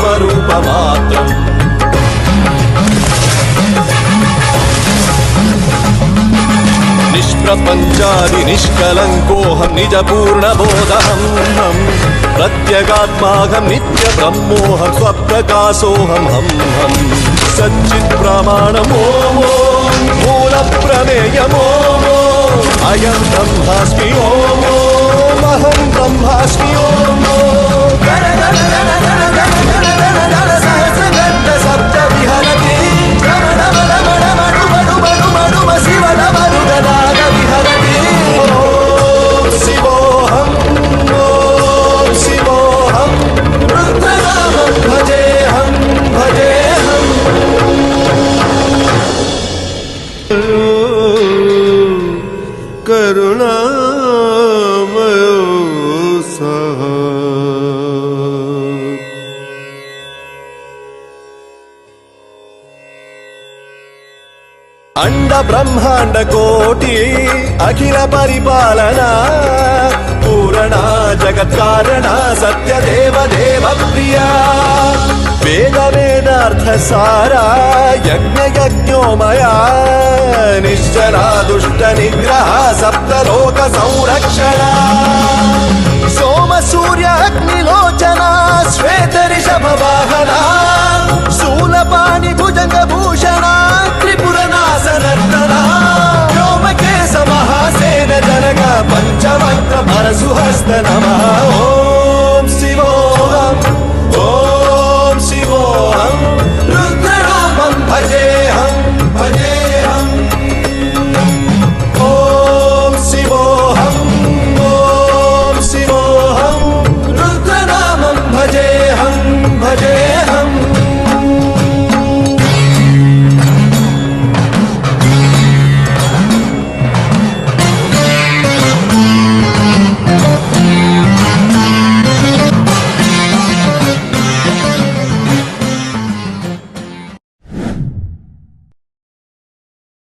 नामरूपमात्रम् निष्प्रपञ्चादि निष्कलङ्कोऽहं निजपूर्णबोधहं प्रत्यगात्माहं नित्यब्रह्मोऽहं स्वप्रकाशोऽहं सच्चित्प्रमाणमो मूलप्रमेयमो अयं ब्रह्मास्मि अहं ब्रह्मास्मि अंड ब्रह्मांड कोटि अखिल परिपालना पूरणा जगत् कारणा सत्य देव देव प्रिया वेद वेदार्थ सारा यज्ञ यज्ञोमया निश्चला दुष्ट निग्रह सप्तलोक संरक्षणा सोम सूर्य अग्निलोचना श्वेत ऋषभ वाहना शूलपाणि भुजंग भूषणा त्रिपुरनाशनर्तना व्योमकेश महासेन जनक पंचवक्त्र परशुहस्त नमः।